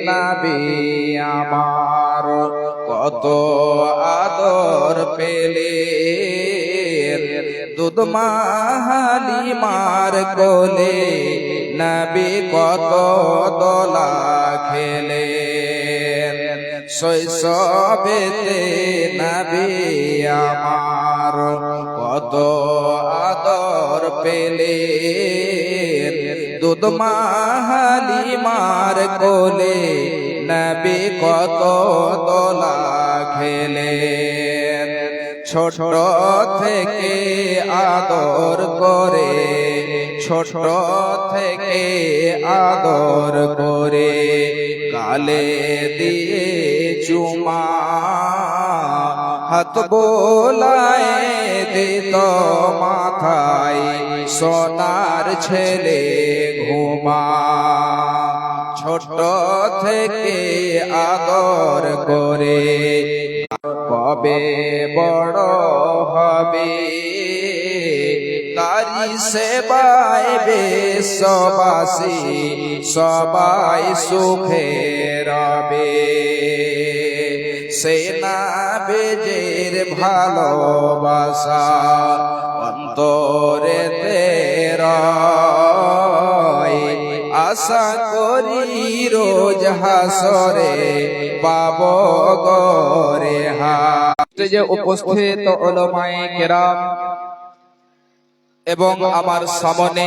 নবী আমার কত আদর পেলে দুধ মা হালিমার কোলে নবী কত দোলা খেলে শৈশবেতে নবী আমার কত আদর পেলে দুধ মা হালিমার কোলে নবী কত দোলা খেলে ছোট থেকে আদর করে ছোট থেকে আদর করে গালে দিয়ে চুমা হাত বোলায় দিত মাথায় সোনার ছেলে ঘুমা ছোট থেকে আদর করে কবে বড় হবে তারি সেবায় বিশ্ববাসী সবাই সুখে রবে সেনা বেজের ভালোবাসা অন্তরেতে রয় আশা করি রোজ হাসরে পাবো গরে যে উপস্থিত উলামায়ে কেরাম এবং আমার সামনে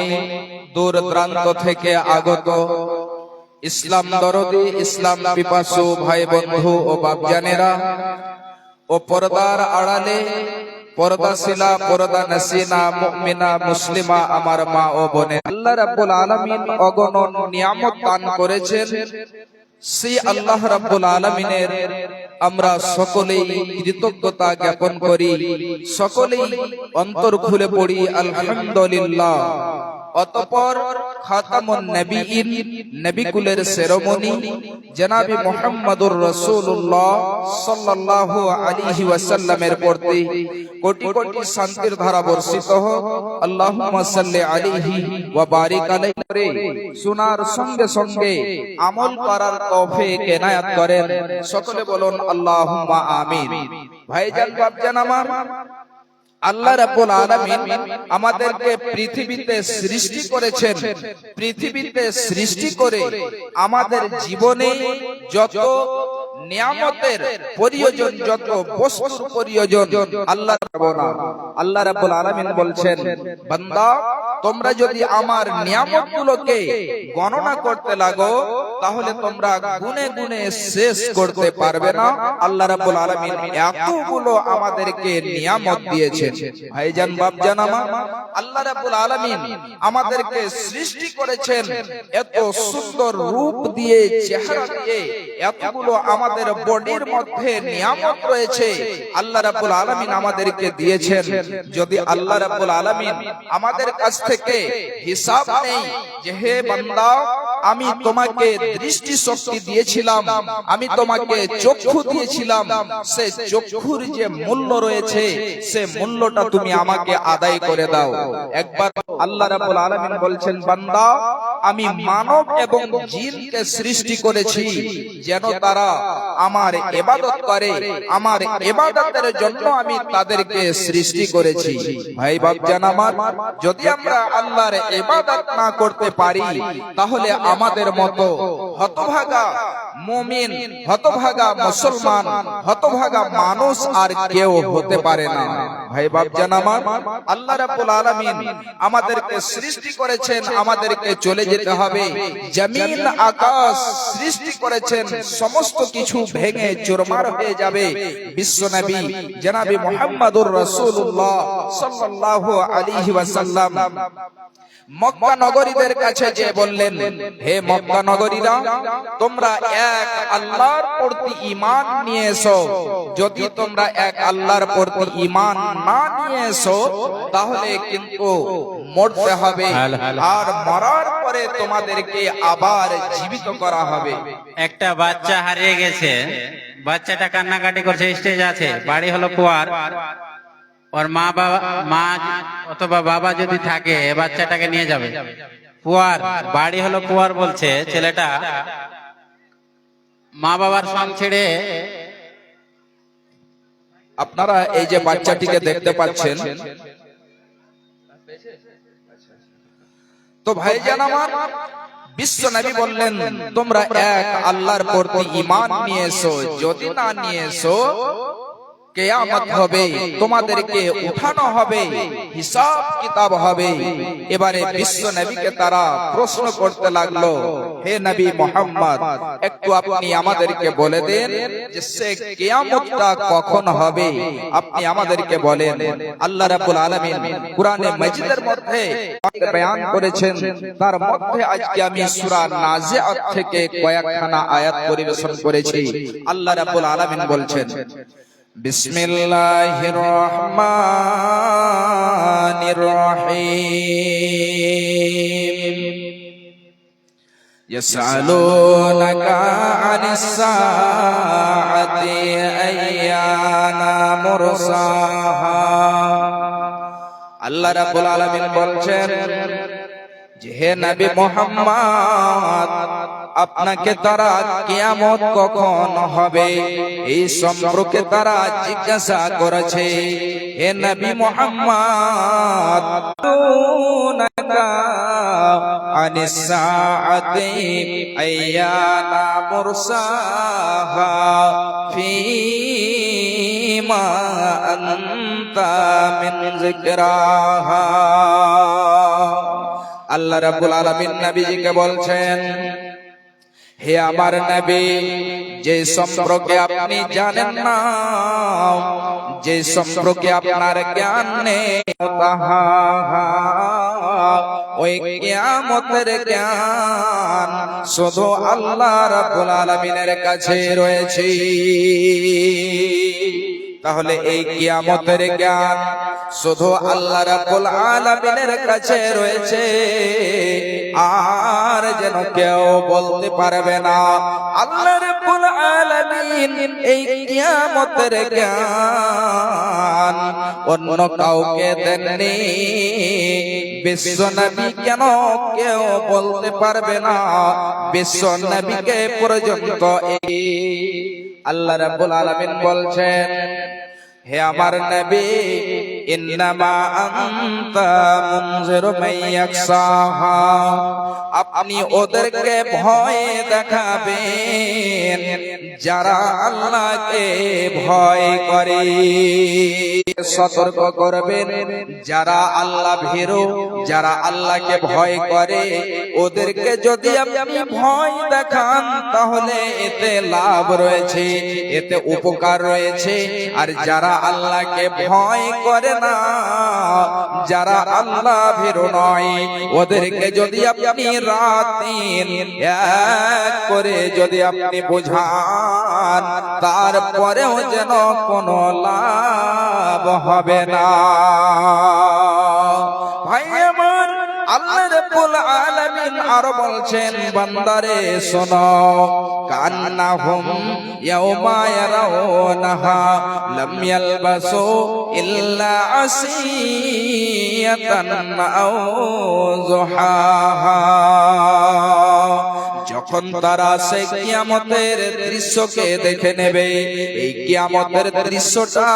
দূর দূরান্ত থেকে আগত ইসলাম দরদি ইসলাম পিপাসু ভাই বন্ধু ও বাপজানেরা ও পর্দার আড়ালে পর্দাশীলা পর্দা নসিনা মুমিনা মুসলিমা আমার মা ও বোনে আল্লাহ রাব্বুল আলামিন অগণন নিয়ামত দান করেছেন সেই আল্লাহ রাব্বুল আলামিনের আমরা সকলেই কৃতজ্ঞতা জ্ঞাপন করি সকলেই অন্তর খুলে পড়ি আলহামদুলিল্লাহ অতঃপর খাতামুন নবীয়িন নবিকুলের শিরোমণি জনাবে মুহাম্মদুর রাসূলুল্লাহ সাল্লাল্লাহু আলাইহি ওয়াসাল্লামের প্রতি কোটি কোটি শান্তির ধারা বর্ষিত হোক আল্লাহুম্মা সাল্লি আলাইহি ওয়া বারিক আলাইহি শোনার সঙ্গে সঙ্গে আমল করার তৌফিক এনায়েত করেন সকলে বলুন আল্লাহুম্মা আমিন ভাইজান বাপজান আমার আল্লাহ রাব্বুল আলামিন আমাদেরকে পৃথিবীতে সৃষ্টি করেছেন পৃথিবীতে সৃষ্টি করে আমাদের জীবনে যত নিয়ামতের প্রয়োজন যত বস্তুর প্রয়োজন আল্লাহ রাব্বুল আলামিন বলছেন বান্দা তোমরা যদি আমার নিয়ামতগুলোকে গণনা করতে লাগো তাহলে তোমরা গুনে গুনে শেষ করতে পারবে না আল্লাহ রাব্বুল আলামিন এতগুলো আমাদেরকে নিয়ামত দিয়েছেন ভাইজান বাপজান আমার আল্লাহ রাব্বুল আলামিন আমাদেরকে সৃষ্টি করেছেন এত সুন্দর রূপ দিয়ে চেহারা দিয়ে এতগুলো আমাদের বডির মধ্যে নিয়ামত রয়েছে আল্লাহ রাব্বুল আলামিন আমাদেরকে দিয়েছেন যদি আল্লাহ রাব্বুল আলামিন আমাদের কাছ থেকে হিসাব নেই যে হে বান্দা আমি তোমাকে দৃষ্টি শক্তি দিয়েছিলাম আমি তোমাকে চক্ষু দিয়েছিলাম সে চক্ষুর যে মূল্য রয়েছে সে মূল্যটা তুমি আমাকে আদায় করে দাও একবার আল্লাহ রাব্বুল আলামিন বলছেন বান্দা আমি মানব এবং জিনকে সৃষ্টি করেছি যেন তারা আমার ইবাদত করে আমার ইবাদতের জন্য আমি তাদেরকে সৃষ্টি করেছি ভাই বাপজান আমার যদি আমরা আল্লাহর ইবাদত না করতে পারি তাহলে আমাদের মতো হতভাগা মুমিন হতভাগা মুসলমান হতভাগা মানুষ আর কেউ হতে পারে না ভাই বাপজান আমার আল্লাহ রাব্বুল আলামিন আমাদেরকে সৃষ্টি করেছেন আমাদেরকে চলে যেতে হবে জমিন আকাশ সৃষ্টি করেছেন সমস্ত কিছু ভেঙে চুরমার হয়ে যাবে বিশ্বনবী জনাবে মুহাম্মদুর রাসূলুল্লাহ সাল্লাল্লাহু আলাইহি ওয়াসাল্লাম মক্কা নগরীদের কাছে যে বললেন হে মক্কা নগরীরা তোমরা এক আল্লাহর প্রতি ঈমান নিয়ে এসো যদি তোমরা এক আল্লাহর প্রতি ঈমান না নিয়ে এসো তাহলে কিন্তু মরতে হবে আর মরার পরে তোমাদেরকে আবার জীবিত করা হবে একটা বাচ্চা হারিয়ে গেছে বাচ্চাটা কান্নাকাটি করছে স্টেজ আছে বাড়ি হলো কুয়ার ওর মা অথবা বাবা যদি থাকে বাচ্চাটাকে নিয়ে যাবে পুয়ার বাড়ি হলো পুয়ার বলছে ছেলেটা মা বাবার সঙ্গ ছেড়ে আপনারা এই যে বাচ্চাটিকে দেখতে পাচ্ছেন, তো ভাইজান আমার, বিশ্ব নবী বললেন তোমরা এক আল্লাহর প্রতি ঈমান নিয়ে এসো, যদি না নিয়ে এসো কিয়ামত হবে, তোমাদেরকে উঠানো হবে, হিসাব কিতাব হবে। এবারে বিশ্ব নবীকে তারা প্রশ্ন করতে লাগলো, হে নবী মুহাম্মদ, একটু আপনি আমাদেরকে বলে দেন যে সে কিয়ামতটা কখন হবে, আপনি আমাদেরকে বলেন। আল্লাহ রাব্বুল আলামিন কুরআনে মাজিদের মধ্যে বয়ান করেছেন, তার মধ্যে আজকে আমি সূরা নাজিআত থেকে কয়েকখানা আয়াত পরিবেশন করেছি। আল্লাহ রাব্বুল আলামিন বলছেন, বিসমিল্লাহির রহমানির রহিম, ইয়াসআলুনাকা আনিস সাআতি আইয়ানা মুরসাহা। আল্লাহ রাব্বুল আলামিন বলছেন যে হে নবী মুহাম্মদ, আপনাকে তারা কিয়ামত কখন হবে এই সম্পর্কে তারা জিজ্ঞাসা করেছে। হে নবী মুহাম্মদ, আনিস সাআতি আইয়ানা মুরসাহা ফীমা আনতা মিন যিকরাহা। আল্লাহ রাব্বুল আলামিন নবীজিকে বলছেন, হে আমার নবী, যে সম্পর্কে আপনি জানেন না, যে সম্পর্কে আপনার জ্ঞান নেই, ওই কিয়ামতের জ্ঞান শুধু আল্লাহ রাব্বুল আলামিনের কাছে রয়েছে। তাহলে এই কিয়ামতের জ্ঞান শুধু আল্লাহ রাব্বুল আলামিনের কাছে রয়েছে, আর যেন কেউ বলতে পারবে না। আল্লাহ রাব্বুল আলামিন এই কিয়ামতের জ্ঞান অন্য কাউকে দেননি। বিশ্ব নবী কেন কেউ বলতে পারবে না, বিশ্ব নবীকে পর্যন্ত এই আল্লাহ রাব্বুল আলামিন বলছেন, হে আমার নবী, ইন্নামা আনতা মুনজিরু মান ইয়াখশাহা, আপনি ওদেরকে ভয় দেখাবেন যারা আল্লাহকে ভয় করে, সতর্ক করবেন যারা আল্লাহ ভীরু, যারা আল্লাহকে ভয় করে, ওদেরকে যদি আপনি ভয় দেখান তাহলে এতে লাভ রয়েছে, এতে উপকার রয়েছে। আর যারা আল্লাহকে ভয় করে না, যারা আল্লাহ ভীরু নয়, ওদেরকে যদি আপনি রাত দিন এক করে যদি আপনি বোঝান, তারপরেও যেন কোনো লাভ হবে না। ভাই আমার, আল্লাহ রাব্বুল আলামিন আরো বলছেন, বান্দারে শোনো, কান্নাহুম ইয়াওমা ইয়ারাউনাহা লাম ইয়ালবাসু ইল্লা আসিয়াতান আও যুহাহা। যখন তারা সেই কিয়ামতের দৃশ্যকে দেখে নেবে, এই কিয়ামতের দৃশ্যটা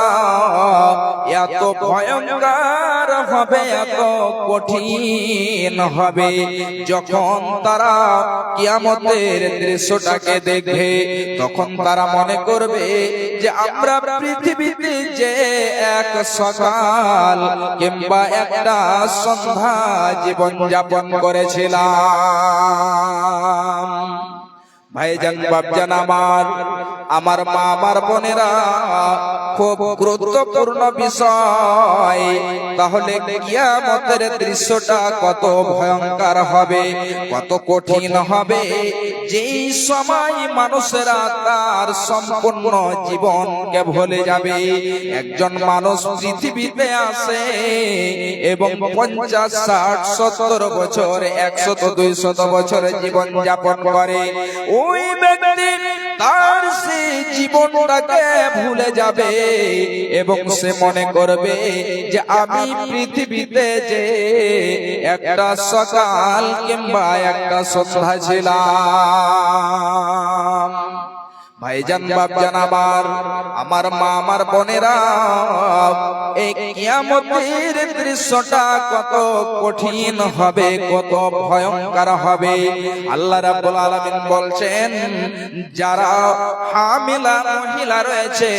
এত ভয়ঙ্কর হবে, এত কঠিন হবে, যখন তারা কিয়ামতের দৃশ্যটাকে দেখবে তখন তারা মনে করবে যে আমরা পৃথিবীতে যে এক সকাল কিংবা একটা সন্ধ্যা জীবন যাপন করেছিলাম। ভাইজান, বাপজান আমার, আমার মা, আমার বোনেরা, খুব গুরুত্বপূর্ণ বিষয়। তাহলে কিয়ামতের দৃশ্যটা কত ভয়ঙ্কর হবে, কত কঠিন হবে, যেই সময় মানুষেরা তার সম্পূর্ণ জীবনকে ভুলে যাবে। একজন মানুষ পৃথিবীতে আসে এবং 50, 60, 70 বছর, 100, 200 বছর জীবন যাপন করে। ওই ব্যক্তি তার সেই জীবনটাকে ভুলে যাবে এবং সে মনে করবে যে আমি পৃথিবীতে যে একটা সকাল কিংবা একটা সন্ধ্যা ছিলাম। ভাইজান বাপজান আমার মা আমার বোনেরা, এই কিয়ামতের দৃশ্যটা কত কঠিন হবে, কত ভয়ঙ্কর হবে। আল্লাহ রাব্বুল আলামিন বলছেন, যারা হামিলা মহিলা রয়েছে,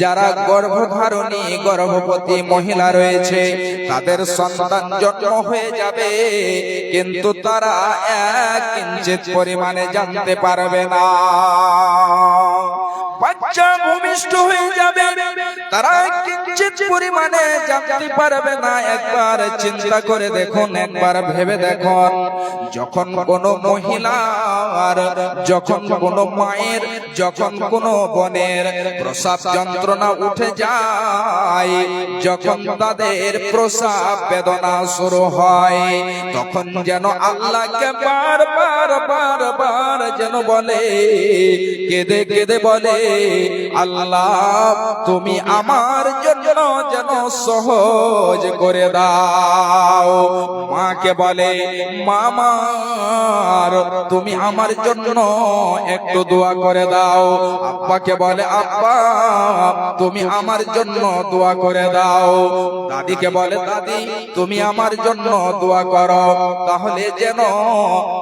যারা গর্ভধারণী গর্ভবতী মহিলা রয়েছে, তাদের সন্তান জন্ম হয়ে যাবে, কিন্তু তারা এক ইঞ্চিত পরিমাণে জানতে পারবে না। বাচ্চা ভূমিষ্ঠ হয়ে যাবে, তারা কিঞ্চিত পরিমাণে জানতে পারবে না। একবার চিন্তা করে দেখুন, একবার ভেবে দেখুন, যখন কোন মহিলার, যখন কোন মায়ের, যখন কোন বোনের প্রসব যন্ত্রণা উঠে যায়, যখন তাদের প্রসব বেদনা শুরু হয়, তখন যেন আল্লাহকে বারবার যেন বলে, কেঁদে কেঁদে বলে, আল্লাহ তুমি আমার জন্য যেন সহজ করে দাও। মাকে বলে, মামার তুমি আমার জন্য একটু দোয়া করে দাও। আব্বাকে বলে, আব্বা তুমি আমার জন্য দোয়া করে দাও। দাদিকে বলে, দাদি তুমি আমার জন্য দোয়া করো, তাহলে যেন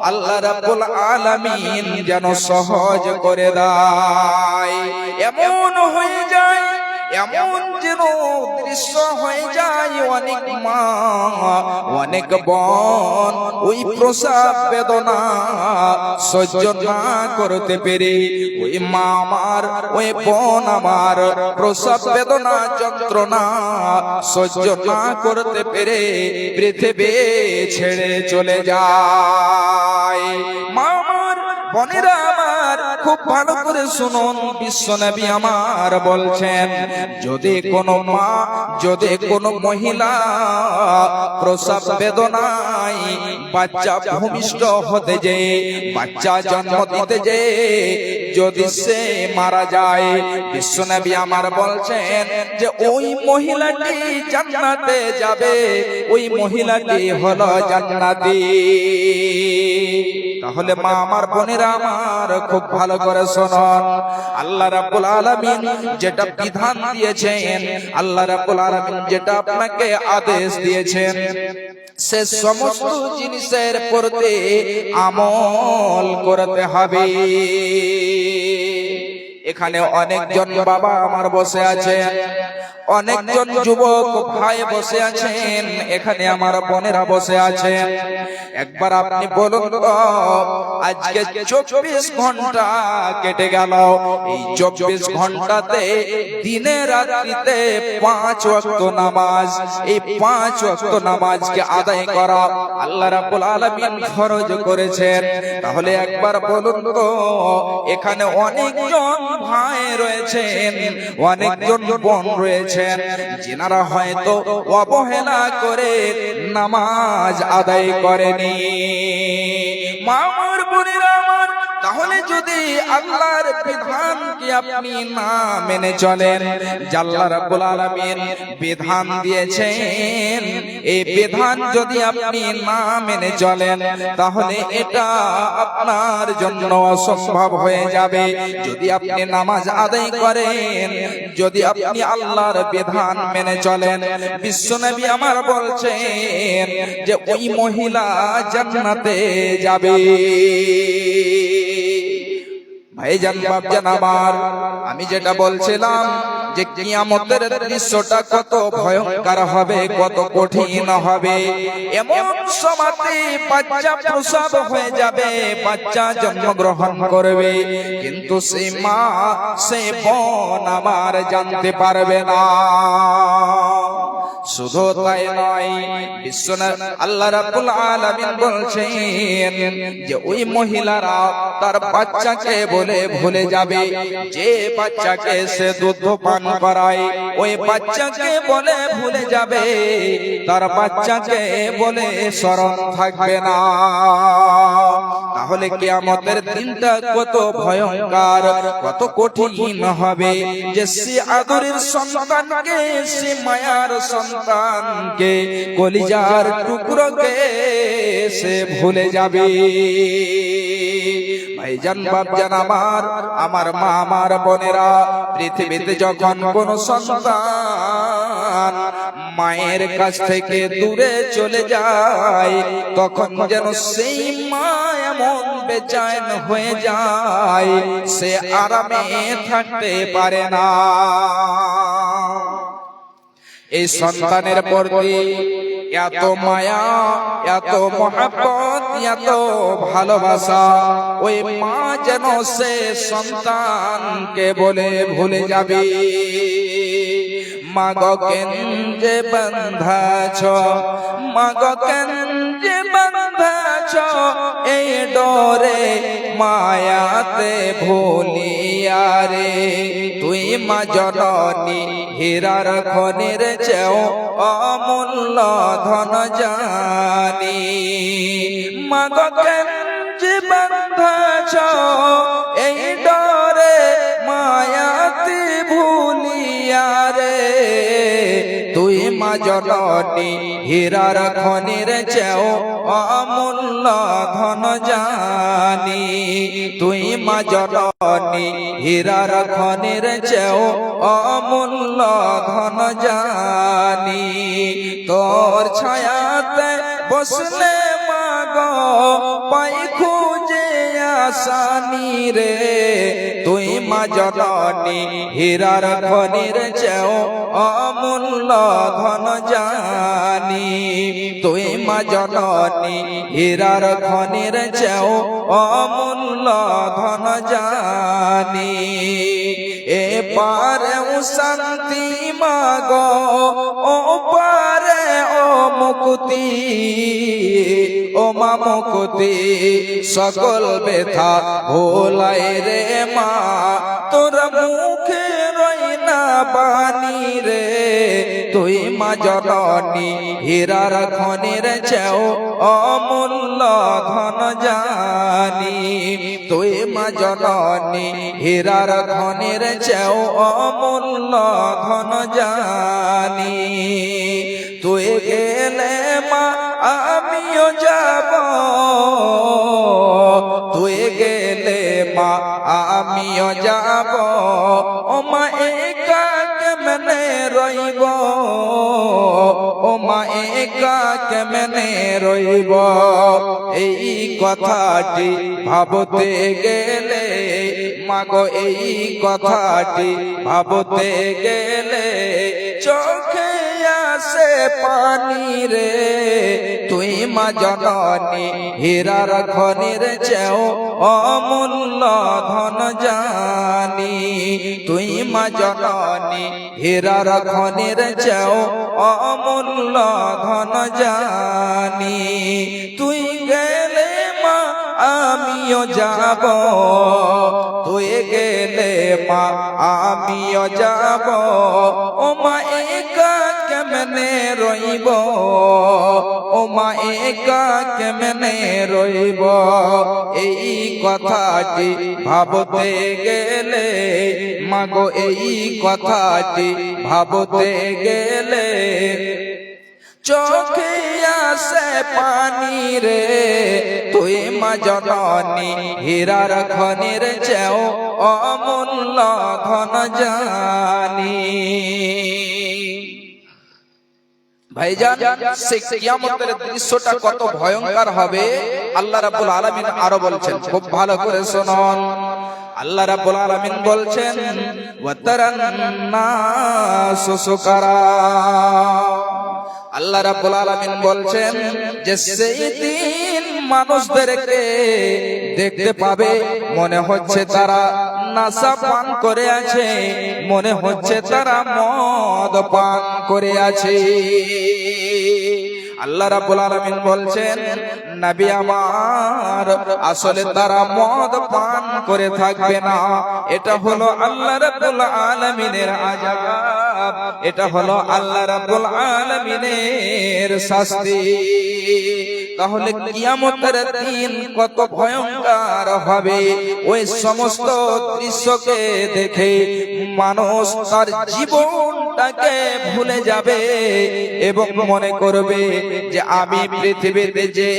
আল্লাহ রাব্বুল আলামিন যেন সহজ করে দেয়। এমন হয়ে যায়, এমন যেন দৃশ্য হয়ে যায়, অনেক মা অনেক বোন ওই প্রসব বেদনা সহ্য না করতে পেরে, ওই মা আমার, ওই বোন আমার প্রসব বেদনা যন্ত্রণা সহ্য না করতে পেরে পৃথিবী ছেড়ে চলে যায়। মা আমার, বোনেরা আমার, খুব ভালো করে শুনুন, বিশ্বনবী আমার বলছেন, যদি কোনো মা, যদি কোনো মহিলা প্রসব বেদনায় বাচ্চা ভূমিষ্ঠ হতে যে, বাচ্চা জন্ম দিতে যে যদি সে মারা যায়, বিশ্বনবী আমার বলছেন যে ওই মহিলাটি জান্নাতে যাবে, ওই মহিলাটি হলো জান্নাতি। তাহলে মা আমার, বোনেরা আমার, খুব ভালো করে শুনুন, আল্লাহ রাব্বুল আলামিন যেটা বিধান দিয়েছেন, আল্লাহ রাব্বুল আলামিন যেটা আপনাকে আদেশ দিয়েছেন, সে সমস্ত জিনিসের প্রতি আমল করতে হবে। এখানে অনেকজন বাবা আমার বসে আছেন, অনেকজন যুবক ভাই বসে আছেন, এখানে আমার বোনেরা বসে আছেন। একবার আপনি বলুন তো, আজকে 24 ঘন্টা কেটে গেল, এই 24 ঘন্টাতে দিনে রাত্রিতে 5 ওয়াক্ত নামাজ, এই 5 ওয়াক্ত নামাজকে আদায় করা আল্লাহ রাব্বুল আলামিন ফরজ করেছেন। তাহলে একবার বলুন তো, এখানে অনেকজন ভাই রয়েছেন, অনেকজন বোন রয়েছেন, যিনারা হয়তো অবহেলা করে নামাজ আদায় করেনি। মা আমার, বোনেরা আমার, তাহলে যদি আল্লাহর বিধানকে আপনি না মেনে চলেন, আল্লাহ রাব্বুল আলামিন বিধান দিয়েছেন, এই বিধান যদি আপনি না মেনে চলেন, তাহলে এটা আপনার জন্য অসম্ভব হয়ে যাবে। যদি আপনি নামাজ আদায় করেন, যদি আপনি আল্লাহর বিধান মেনে চলেন, বিশ্বনবী আমার বলছেন যে ওই মহিলা জান্নাতে যাবে। ভাইজান বাপজান আমার, আমি যেটা বলছিলাম যে কিয়ামতের দৃশ্যটা কত ভয়ঙ্কর হবে, কত কঠিন হবে। এমন সময়তে বাচ্চা প্রসব হয়ে যাবে, বাচ্চা জন্মগ্রহণ করবে, কিন্তু সেই মা, সেই বোন আমার জানতে পারবে না। শুধু তাই নয়, বিশ্বনবী আল্লাহ রাব্বুল আলামিন বলছেন যে ওই মহিলারা তার বাচ্চাকে বলে ভুলে যাবে, যে বাচ্চাকে সে দুধ পান করায়, ওই বাচ্চাকে বলে ভুলে যাবে, তার বাচ্চাকে বলে স্মরণ থাকবে না। তাহলে কিয়ামতের দিনটা কত ভয়ঙ্কর, কত কঠিন হবে, যে সে আদরের সন্তানকে, সে মায়ার সন্তানকে, কলিজার টুকরোকে সে ভুলে যাবে। ভাইজান বাপজান আমার মা আমার বোনেরা, পৃথিবীতে যখন কোন সন্তান মায়ের কাছ থেকে দূরে চলে যায়, তখন যেন সেই মা এমন বেচैन হয়ে যায়, সে আরামে থাকতে পারে না। এই সন্তানের প্রতি এত মায়া, এত মহব্বত, এত ভালোবাসা, ওই মা যেন সে সন্তানকে বলে ভুলে যাবে, মাগো কেন যে বাঁধাছ, মাগো কেন যে বাঁধাছ এই ডোরে মায়াতে ভুলিয়া রে, তুই মা জননী হীরার খনির চেয়েও অমূল্য ধন জানি, মাগো কেন যে বাঁধাছ এই ডোরে মায়াতে ভুলিয়া রে, তুই মা জননী হীরার খনির চেয়েও অমূল্য ধন জানি, তুই মা জননী হীরার খনির চেয়েও অমূল্য ধন জানি, তোর ছায়াতে বসলে মাগো পাই খুঁজে আসানি রে, তুই মা জননী হীরার খনির চেয়েও অমূল্য ধন জানি, তুই মা জননী হীরার খনির চেয়েও অমূল্য ধন জানি, এ পারে শান্তি মাগো, ও পারে ও মুক্তি, ও মা মুক্তি, সকল ব্যথা ভোলাই রে মা, তোর মুখে রই না বাণী রে, তুই মা জননী হীরার খনির চেয়েও অমূল্য ধন জানি, তুই মা জননী হীরার খনির চেয়েও অমূল্য ধন জানি, তুই গেলে মা আমিও যাব, তুই গেলে মা আমিও যাব, ও মা একা কেমনে রইব, ও মা একা কেমনে রইব, এই কথাটি ভাবতে গেলে মাগো, এই কথাটি ভাবতে গেলে চোখে আসে পানি রে, তুই মা জননী হীরার খনির চেয়েও অমূল্য ধন জানি, তুই মা জননী হীরার খনির চেয়েও অমূল্য ধন জানি, তুই গেলে মা আমিও যাব, তুই গেলে মা আমিও যাব, ও মা একা কেমনে রইব, ও মা একা কেমনে রইব, এই কথাটি ভাবতে গেলে মাগো, এই কথাটি ভাবতে গেলে চোখে আসে পানি রে, তুই মা জননী হীরার খনির চেয়েও অমূল্য ধন জানি। ভাইজান, সেই কিয়ামতের দৃশ্যটা কত ভয়ঙ্কর হবে আল্লাহ রাব্বুল আলামিন আরো বলছেন, খুব ভালো করে শুনুন। আল্লাহ রাব্বুল আলামিন বলছেন, ওয়াতারান নাসু সুকারা, আল্লাহ রাব্বুল আলামিন বলছেন যে সেই দিন মানুষদেরকে দেখতে পাবে, মনে হচ্ছে তারা নাশা পান করে আছে, মনে হচ্ছে তারা মদ পান করে আছে। আল্লাহ রাব্বুল আলামিন বলছেন, নবী আমার, আসলে তারা মদ পান করে থাকবে না, এটা হলো আল্লাহ রাব্বুল আলামিনের আযাব, এটা হলো আল্লাহ রাব্বুল আলামিনের শাস্তি। তাহলে কিয়ামতের দিন কত ভয়ঙ্কর হবে, ওই সমস্ত দৃশ্যকে দেখে মানুষ তার জীবনটাকে ভুলে যাবে এবং মনে করবে যে আমি পৃথিবীতে যে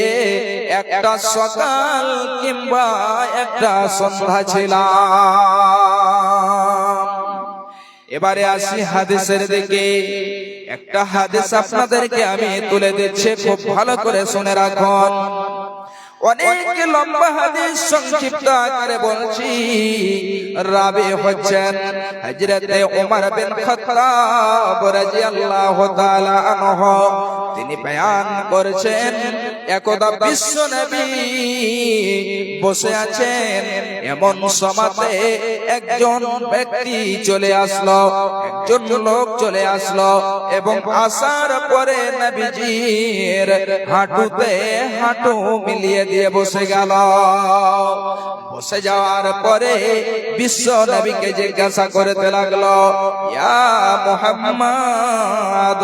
একটা সকাল কিংবা একটা সন্ধ্যা ছিলাম। এবারে আসি হাদিসের দিকে। একটা হাদিস আপনাদেরকে আমি তুলে দিচ্ছি, খুব ভালো করে শুনে রাখুন। অনেক লম্বা হাদিস, সংক্ষিপ্ত আকারে বলছি। রাবি হচ্ছেন হযরতে ওমর বিন খাত্তাব রাদিয়াল্লাহু তাআলা আনহু। তিনি বয়ান করেছেন, একদা বিশ্ব নবী বসে আছেন, এমন সময়তে একজন ব্যক্তি চলে আসলো, একজন লোক চলে আসলো, এবং আসার পরে নবীজির হাঁটুতে হাঁটু মিলিয়ে দিয়ে বসে গেল। বসে যাওয়ার পরে বিশ্ব নবীকে জিজ্ঞাসা করতে লাগলো, ইয়া মুহাম্মদ।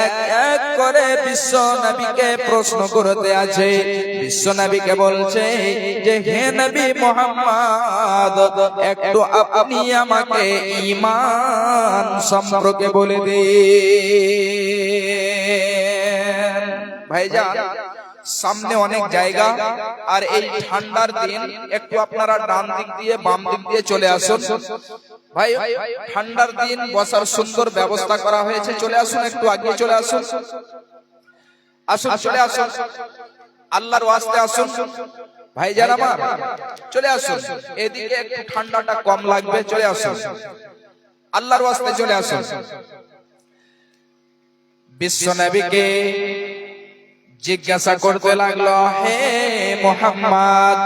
এক এক করে বিশ্ব নবীকে প্রশ্ন করতে আছে। বিশ্ব নবীকে বলছে যে, হে নবী মুহাম্মদ, একটু আপনি আমাকে ঈমান সম্পর্কে বলে দিন। ভাইজান, সামনে অনেক জায়গা, আর এই ঠান্ডার দিন একটু আপনারা ডান দিক দিয়ে বাম দিক দিয়ে চলে আসুন। ভাই, ঠান্ডার দিন বসার সুন্দর ব্যবস্থা করা হয়েছে, চলে আসুন, একটু আগে চলে আসুন, আসুন, চলে আসুন, আল্লাহর ওয়াস্তে আসুন। ভাইজান আমার, চলে আসুন, এদিকে একটু ঠান্ডাটা কম লাগবে, চলে আসুন, আল্লাহর ওয়াস্তে চলে আসুন। বিশ্ব নবীকে জিজ্ঞাসা করতে লাগলো, হে মুহাম্মদ,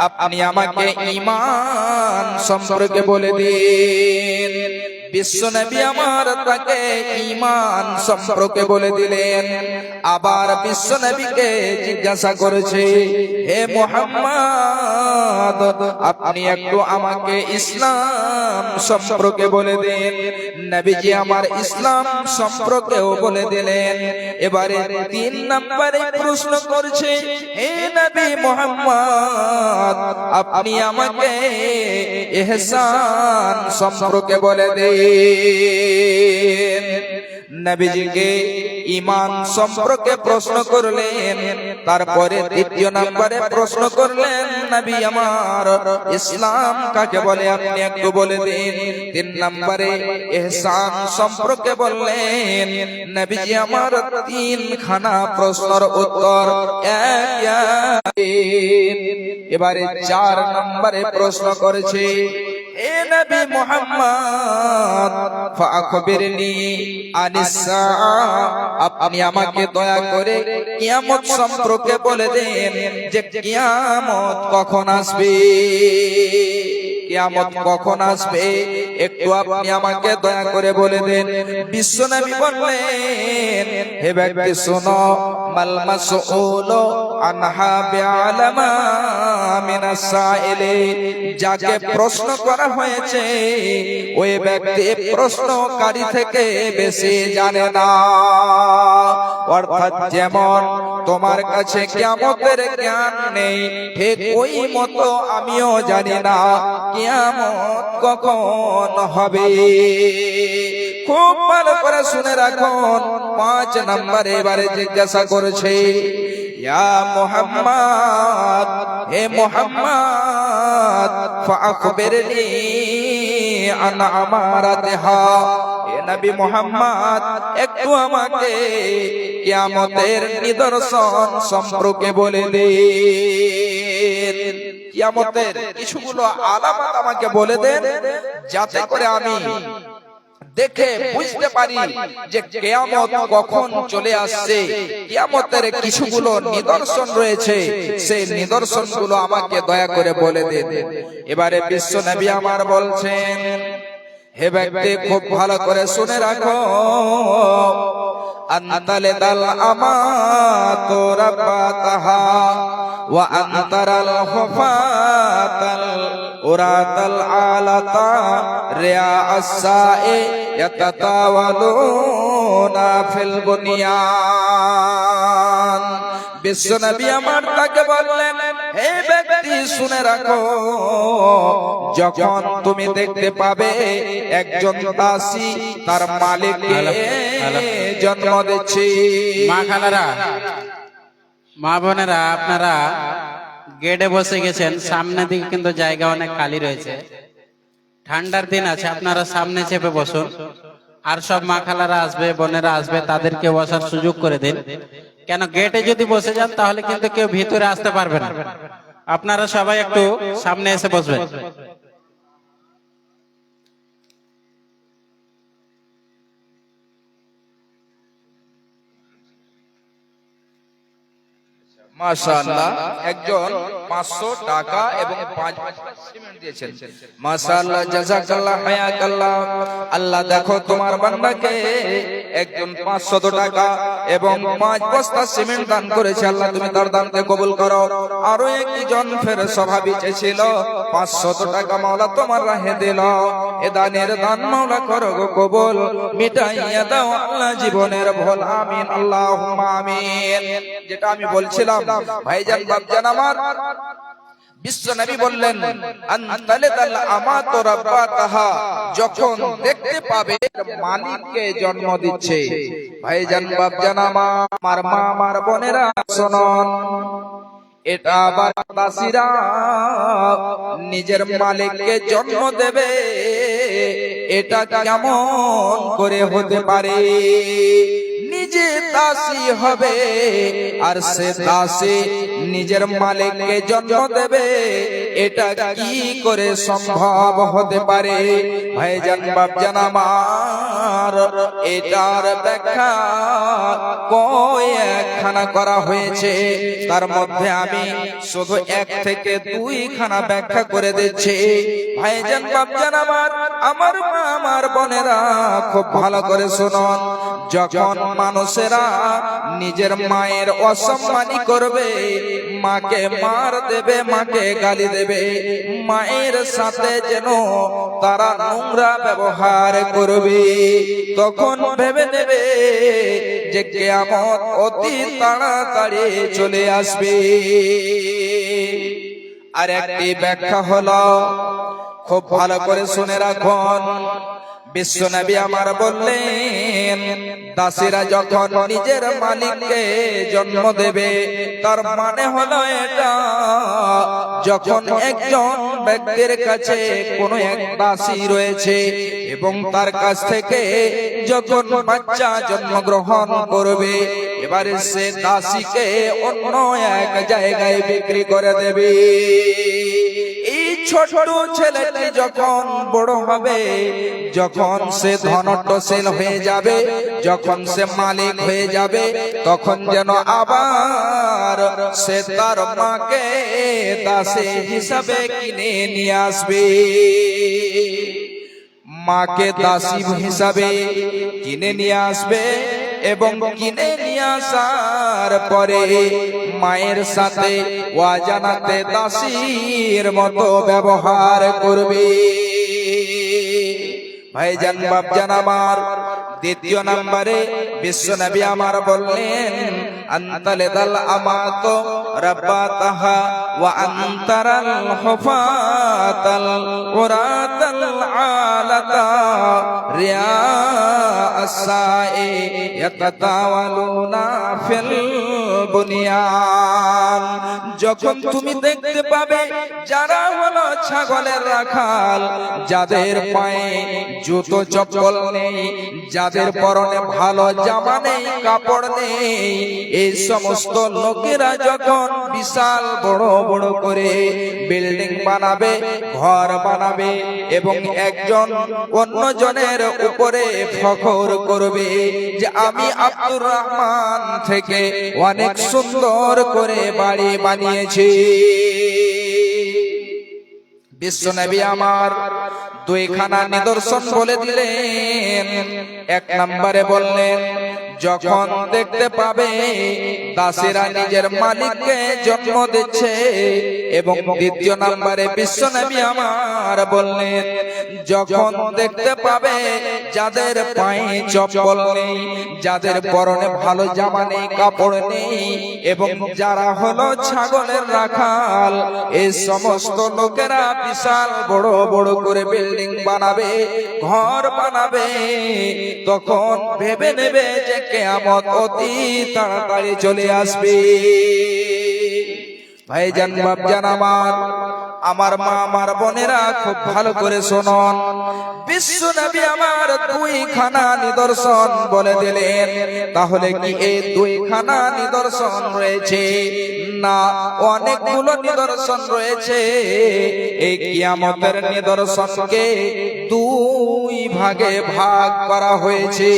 আপনি আমাকে ঈমান সম্পর্কে বলে দিন। বিশ্ব নবী আমার তাকে ঈমান সম্পর্কে বলে দিলেন। আবার বিশ্ব নবীকে জিজ্ঞাসা করেছে, হে মুহাম্মদ, আপনি একটু আমাকে ইসলাম সম্পর্কে বলে দিন। নবীজি আমার ইসলাম সম্পর্কেও বলে দিলেন। এবারে 3 নম্বরে প্রশ্ন করছে, হে নবী মুহাম্মদ, আপনি আমাকে ইহসান সম্পর্কে বলে দিন। নবীজিকে ঈমান সম্পর্কে প্রশ্ন করলেন। তারপরে 3 নম্বরে প্রশ্ন করলেন, নবী আমার ইসলাম কাকে বলে আপনি একটু বলে দিন। 3 নম্বরে ইহসান সম্পর্কে বললেন। নবীজি আমার 3 খানা প্রশ্নের উত্তর এক। এবারে 4 নম্বরে প্রশ্ন করেছে, হে নবী মুহাম্মদ, ফাখবিরনি আনিস সাআ, আপনি আমাকে দয়া করে কিয়ামত সম্পর্কে বলে দেন, যে কিয়ামত কখন আসবে, কিয়ামত কখন আসবে, একটু আপনি আমাকে দয়া করে বলে দেন। বিশ্ব নবী বললেন, হে ব্যক্তি শোনো, মাল মাসউলু আনহা বিআলামা মিনাস সাইলি, যাকে প্রশ্ন করা হয়েছে ওই ব্যক্তি প্রশ্নকারী থেকে বেশি জানে না। অর্থাৎ যেমন তোমার কাছে কিয়ামতের জ্ঞান নেই, ঠিক ওই মতো আমিও জানি না কিয়ামত কখন হবে। খুব ভালো করে শুনে রাখুন। 5 নম্বরে এবারে জিজ্ঞাসা করেছে, ইয়া মুহাম্মদ, হে মুহাম্মদ, ফাখবিরনি আন আমারাতিহা, হে নবী মুহাম্মদ, একটু আমাকে কিয়ামতের নিদর্শন সম্পর্কে বলে দিন। কিয়ামতের কিছুগুলো আলামত আমাকে বলে দেন, যাতে করে আমি দেখে বুঝতে পারি যে কিয়ামত কখন চলে আসছে। কিয়ামতের কিছুগুলো নিদর্শন রয়েছে, সেই নিদর্শনগুলো আমাকে দয়া করে বলে দিন। এবারে বিশ্ব নবী আমার বলছেন, হে ব্যক্তি খুব ভালো করে শুনে রাখো, আনতালিদাল আমাতু রাব্বাতাহা ওয়া আনতারাল হুফাতাল উরাতাল আলাতা রিয়া আস-সাই ইয়াতাতাওয়ালুনা ফিল বুনিয়ান। বিশ্ব নবী আমার তাকে বললেন, হে ব্যক্তি শুনে রাখো, যখন তুমি দেখতে পাবে একজন দাসী তার মালিককে জন্ম দিচ্ছে। মা খালারা, মা বোনেরা, আপনারা গেটে বসে গেছেন, সামনের দিকে কিন্তু জায়গা অনেক খালি রয়েছে। ঠান্ডার দিন আছে, আপনারা সামনে চেপে বসুন। আর সব মা খালারা আসবে, বোনেরা আসবে, তাদেরকে বসার সুযোগ করে দিন। কেন গেটে যদি বসে যান তাহলে কিন্তু কেউ ভিতরে আসতে পারবে না। আপনারা সবাই একটু সামনে এসে বসবেন। মাশাআল্লাহ, একজন 500 টাকা এবং 5 বস্তা সিমেন্ট দিয়েছেন। মাশাআল্লাহ, জাযাকাল্লাহ, হায়াকাল্লাহ। আল্লাহ দেখো তোমার বান্দাকে একজন 500 টাকা এবং 5 বস্তা সিমেন্ট দান করেছে। আল্লাহ তুমি তার দানকে কবুল করো। আরো একজন ফের স্বভাবী ছিল 500 টাকা, মাওলা তোমার রাহে দিল। এ দানের দান মাওলা করো গো কবুল, মিটাইয়া দাও আল্লাহ জীবনের ভুল। আমিন, আল্লাহুম্মা আমিন। যেটা আমি বলছিলাম ভাইজান বাপজান আমার, বিশ্ব নবী বললেন আনতালিদাল আমাতু রাব্বাতাহা, যখন দেখতে পাবে মালিককে জন্ম দিচ্ছে। ভাইজান বাপজান আমার মা আমার বোনেরা শুনুন, এটা আবার দাসীরা নিজের মালিককে জন্ম দেবে, এটা কেমন করে হতে পারে? নিজে দাসী হবে আর সে দাসী নিজের মালিককে জন্ম দেবে, এটা কি করে সম্ভব হতে পারে? ভাইজান বাপজান আমার, এটার ব্যাখ্যা কয়েকখানা করা হয়েছে, তার মধ্যে আমি শুধু 1 থেকে 2 খানা ব্যাখ্যা করে দিচ্ছি। ভাইজান বাপজান আমার, আমার মা আমার বোনেরা খুব ভালো করে শুনুন। যখন মানুষেরা নিজের মায়ের অসম্মানী করবে, মাকে মার দেবে, মাকে গালি দেবে, মায়ের সাথে যেন তারা নোংরা ব্যবহার করবে, তখন ভেবে নেবে যে কিয়ামত অতি তাড়াতাড়ি চলে আসবে। আর একটি ব্যাখ্যা হলো, খুব ভালো করে শুনে রাখুন, বিশ্ব নবী আমার বললেন দাসীরা যখন নিজের মালিককে জন্ম দেবে, তার মানে হলো এটা, যখন একজন ব্যক্তির কাছে কোনো এক দাসী রয়েছে এবং তার কাছ থেকে যখন বাচ্চা জন্মগ্রহণ করবে, এবারে সে দাসীকে অন্য এক জায়গায় বিক্রি করে দেবে। ছোট ছেলেটি যখন বড় হবে, যখন সে ধনট্টশীল হয়ে যাবে, যখন সে মালিক হয়ে যাবে, তখন যেন আবার সে তার মাকে দাসী হিসাবে কিনে নিয়ে আসবে। মাকে দাসী হিসাবে কিনে নিয়ে আসবে এবং কিনে নিয়ে আসার পরে মায়ের সাথে ওয়াজানাতে দাসীর মতো ব্যবহার করবে। ভাইজান বাপজান আমার, দ্বিতীয় নম্বরে বিশ্ব নবী আমার বললেন আনতালিদাল আমাতু রাব্বাতাহা ওয়া আনতারাল হুফাতাল উরাতাল আলাতা রিয়া আসাই ইয়াতাতাওয়ালুনা ফিল বুনিয়ান। যখন তুমি দেখতে পাবে যারা হলো ছাগলের রাখাল, যাদের পায়ে জুতো চপ্পল নেই, যাদের পরনে ভালো জামা নেই, কাপড় নেই, এই সমস্ত লোকেরা যখন বিশাল বড় বড় করে বিল্ডিং বানাবে, ঘর বানাবে এবং একজন অন্যজনের উপরে ফখর করবে যে আমি আব্দুর রহমান থেকে অনেক সুন্দর করে বাড়ি বানিয়েছি। বিশ্ব নবী আমার 2 খানা নিদর্শন বলে দিলেন। 1 নম্বরে বললেন যখন দেখতে পাবে দাসীরা নিজের মালিককে জন্ম দিচ্ছে, এবং দ্বিতীয় নম্বরে বিশ্ব নবী আমার বললেন যখন দেখতে পাবে যাদের পায়ে চপ্পল নেই, যাদের পরনে ভালো জামা নেই, কাপড় নেই, এবং যারা হলো ছাগলের রাখাল, এই সমস্ত লোকেরা বিশাল বড় বড় করে বিল্ডিং বানাবে, ঘর বানাবে, তখন ভেবে নেবে যে কিয়ামত অতি তাড়াতাড়ি চলে আসবে। ভাইজান বাপজান আমার মা আমার বোনেরা খুব ভালো করে শুনুন। বিশ্ব নবী আমার দুইখানা নিদর্শন বলে দিলেন। তাহলে কি এই দুইখানা নিদর্শন রয়েছে? না, অনেকগুলো নিদর্শন রয়েছে। এই কিয়ামতের নিদর্শনকে দুই ভাগে ভাগ করা হয়েছে।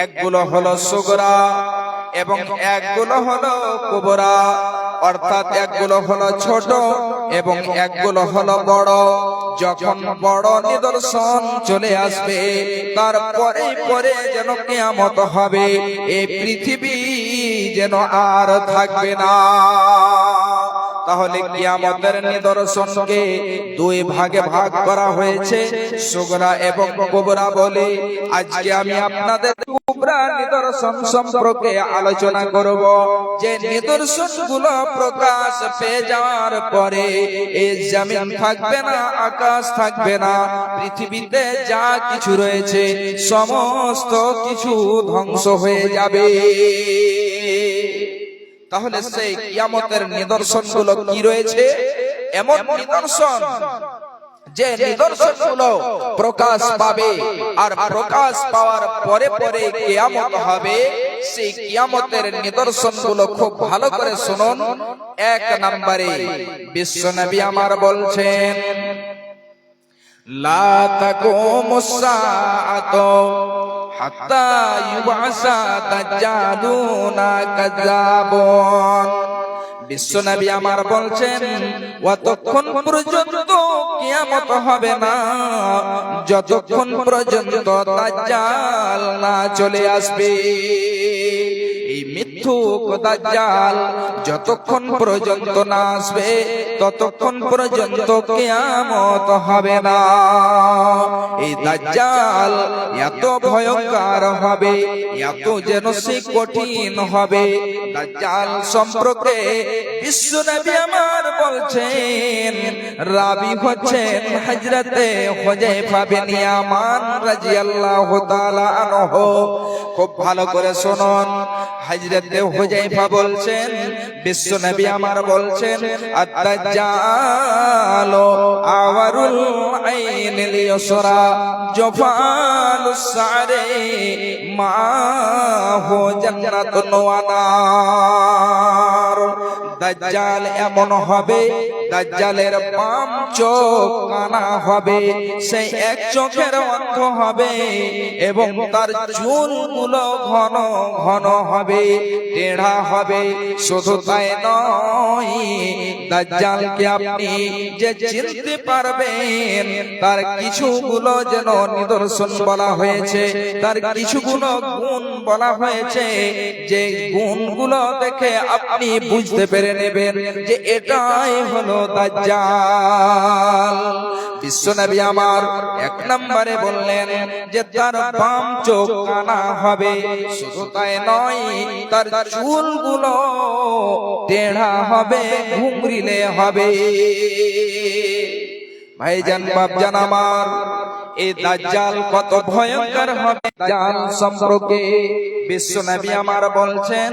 একগুলো হলো সুগরা এবং একগুলো হলো কুবরা, অর্থাৎ একগুলো হলো ছোট এবং একগুলো হলো বড়। যখন বড় নিদর্শন চলে আসবে তারপরে পরে যেন কিয়ামত হবে, এই পৃথিবী যেন আর থাকবে না। তাহলে কিয়ামতের নিদর্শনকে দুই ভাগে ভাগ করা হয়েছে, সুগরা এবং কুবরা বলে। আজকে আমি আপনাদের কুবরা নিদর্শন সম্পর্কে আলোচনা করব, যে নিদর্শনগুলো প্রকাশ পেয়ে যাওয়ার পরে এই জমিন থাকবে না, আকাশ থাকবে না, পৃথিবীতে যা কিছু রয়েছে সমস্ত কিছু ধ্বংস হয়ে যাবে। তাহলে সেই কিয়ামতের নিদর্শনগুলো কি রয়েছে? এমন নিদর্শন যে নিদর্শনগুলো প্রকাশ পাবে, আর প্রকাশ পাওয়ার পরে পরে কিয়ামত হবে। সেই কিয়ামতের নিদর্শনগুলো খুব ভালো করে শুনুন। এক নম্বরে বিশ্বনবী আমার বলছেন, লা তাকুমুস সাআতু হাত্তা ইউবাসা দাজ্জালুনা কাযাবুন। বিশ্বনবী আমার বলছেন, অতক্ষণ পর্যন্ত কিয়ামত হবে না যতক্ষণ পর্যন্ত দাজ্জাল না চলে আসবে। এই মিথ্যুক দাজ্জাল যতক্ষণ পর্যন্ত না আসবে ততক্ষণ পর্যন্ত কিয়ামত হবে না। এই দাজ্জাল এত ভয়ঙ্কর হবে, এত যেন সে কঠিন হবে। দাজ্জাল সম্পর্কে বিশ্বনবী আমার বলছেন, রাবী হচ্ছেন হযরতে হুযায়ফা বিন ইয়ামান রাদিয়াল্লাহু তাআলা আনহু। খুব ভালো করে শুনুন। হযরতে হুযায়ফা বলছেন, বিশ্বনবী আমার বলছেন, আদ-দাজ্জালু আওয়ারুল আইনিল ইউসরা জফালুস সারি মাহু জান্নাতুন ওয়া নার। দাজ্জাল এমন হবে, দাজ্জালের বাম চোখ কানা হবে, সেই এক চোখের অন্ধ হবে, এবং তার চুলগুলো ঘন ঘন হবে, টেढ़া হবে। শুধু তাই নয়, দাজ্জালকে আপনি যে চিনতে পারবেন তার কিছুগুলো যেন নিদর্শন বলা হয়েছে, তার কিছুগুলো গুণ বলা হয়েছে, যে গুণগুলো দেখে আপনি বুঝতে পেরে নেবেন যে এটাই হলো দাজ্জাল। বিশ্বনবী আমার এক নম্বরে বললেন যে তার বাম চোখ কানা হবে। শুধু তাই নয়, তার চুলগুলো টেढ़া হবে, ঘুংরিলে হবে। ভাইজান বাপজান আমার, এই দাজ্জাল কত ভয়ঙ্কর হবে দাজ্জাল সম্পর্কে বিশ্বনবী আমার বলছেন,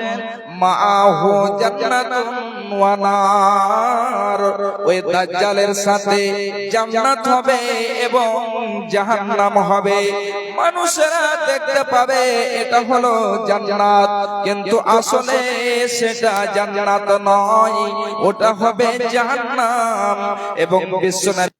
মাহু জান্নাতুন ওয়া নার। ওই দাজ্জালের সাথে জান্নাত হবে এবং জাহান্নাম হবে। মানুষেরা দেখতে পাবে এটা হলো জান্নাত, কিন্তু আসলে সেটা জান্নাত নয়, ওটা হবে জাহান্নাম। এবং বিশ্বনবী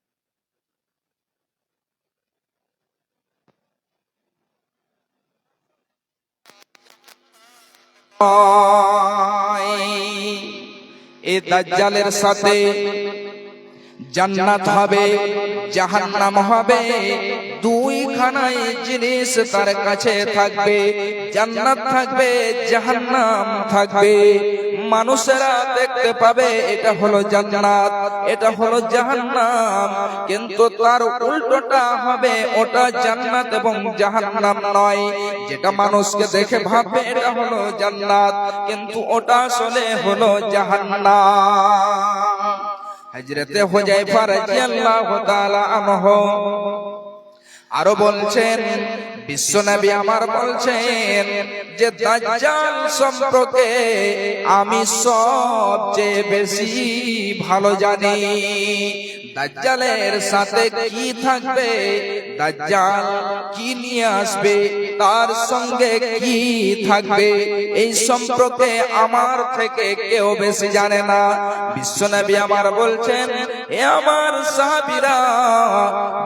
এই দাজ্জালের সাথে জান্নাত হবে, জাহান্নাম হবে। দুইখানাই জিনিস তার কাছে থাকবে, জান্নাত থাকবে, জাহান্নাম থাকবে। মানুষেরা দেখতে পাবে এটা হলো জান্নাত, এটা হলো জাহান্নাম, কিন্তু তার উল্টোটা হবে, ওটা জান্নাত এবং জাহান্নাম নয়। যেটা মানুষকে দেখে ভাববে এটা হলো জান্নাত, কিন্তু ওটা আসলে হলো জাহান্নাম। হযরতে হুযায়ফা রাদিয়াল্লাহু তাআলা আনহু আরো বলছেন, বিশ্বনবী আমার বলছেন যে দাজ্জাল সম্পর্কে আমি সবচেয়ে বেশি ভালো জানি। দাজ্জালের সাথে কি থাকবে, দাজ্জাল কি নিয়ে আসবে, তার সঙ্গে কি থাকবে, এই সম্পর্কে আমার থেকে কেউ বেশি জানে না। বিশ্বনবী আমার বলছেন, এ আমার সাহাবীরা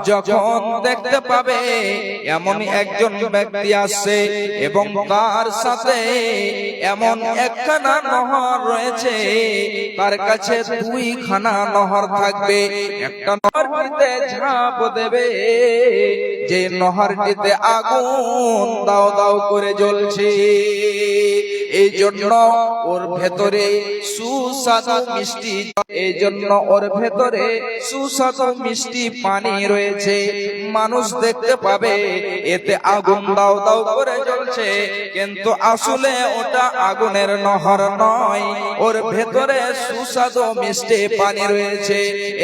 যখন দেখতে পাবে এমন একজন ব্যক্তি আসছে এবং তার সাথে এমন একখানা নহর রয়েছে, তার কাছে দুইখানা নহর থাকবে, একটা নহরটিতে ঝাঁপ দেবে, যে নহরটিতে আগুন দাও দাও করে জ্বলছে, এই জন্য ওর ভেতরে সুস্বাদু মিষ্টি, এই জন্য ওর ভেতরে সুস্বাদু মিষ্টি পানি রয়েছে। মানুষ দেখতে পাবে এতে আগুন দাও দাও করে জ্বলছে, কিন্তু আসলে ওটা আগুনের নহর নয়, ওর ভেতরে সুস্বাদু মিষ্টি পানি রয়েছে।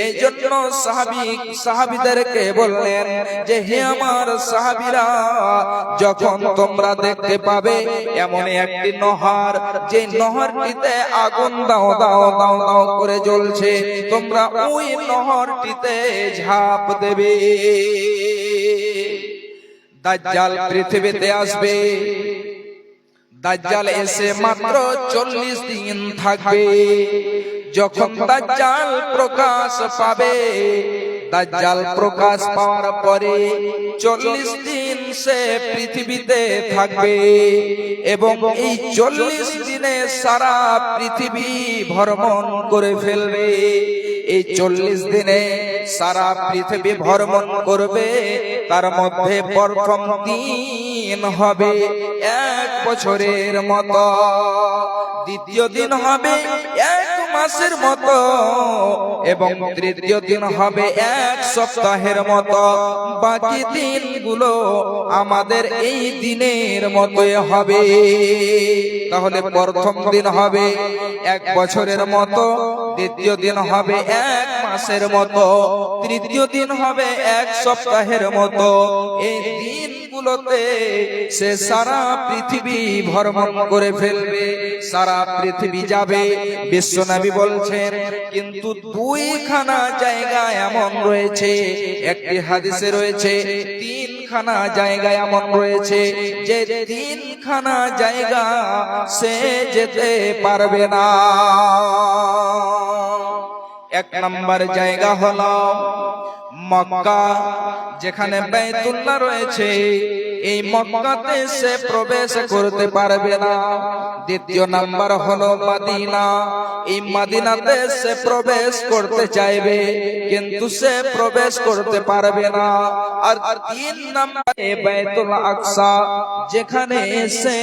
এই জন্য সাহাবীদেরকে বললেন যে, হে আমার সাহাবীরা, যখন তোমরা দেখতে পাবে এমন একটি নহর, যে নহরটিতে আগুন দাও দাও দাও দাও করে জ্বলছে, তোমরা ওই নহরটিতে ঝাঁপ দেবে। দাজ্জাল পৃথিবীতে আসবে, দাজ্জাল এসে মাত্র 40 দিন থাকবে। যখন দাজ্জাল প্রকাশ পাবে, দাজ্জাল প্রকাশ পাওয়ার পরে 40 দিন সে পৃথিবীতে থাকবে এবং এই 40 দিনে সারা পৃথিবী ভ্রমণ করে ফেলবে। এই 40 দিনে সারা পৃথিবী ভ্রমণ করবে, তার মধ্যে প্রথম দিন হবে 1 বছরের মতো, দ্বিতীয় দিন হবে 1 মাসের মতো এবং তৃতীয় দিন হবে 1 সপ্তাহের মতো। বাকি দিনগুলো আমাদের এই দিনের মতোই হবে। তাহলে প্রথম দিন হবে 1 বছরের মতো, দ্বিতীয় দিন হবে 1 মাসের মতো, তৃতীয় দিন হবে 1 সপ্তাহের মতো। এই দিনগুলোতে সে সারা পৃথিবী ভ্রমণ করে ফেলবে, সারা পৃথিবী যাবে। বিশ্বনবী বলছেন, কিন্তু 2খানা জায়গা এমন রয়েছে, একটি হাদিসে রয়েছে 3খানা জায়গা এমন রয়েছে, যে 3খানা জায়গা সে যেতে পারবে না। 1 নম্বর জায়গা হলো মক্কা, যেখানে বাইতুল্লাহ রয়েছে, এই মক্কাতে সে প্রবেশ করতে পারবে না। দ্বিতীয় নাম্বার হলো মদিনা, এই মদিনাতে সে প্রবেশ করতে চাইবে কিন্তু সে প্রবেশ করতে পারবে না। আর 3 নম্বরে বাইতুল আকসা, যেখানে সে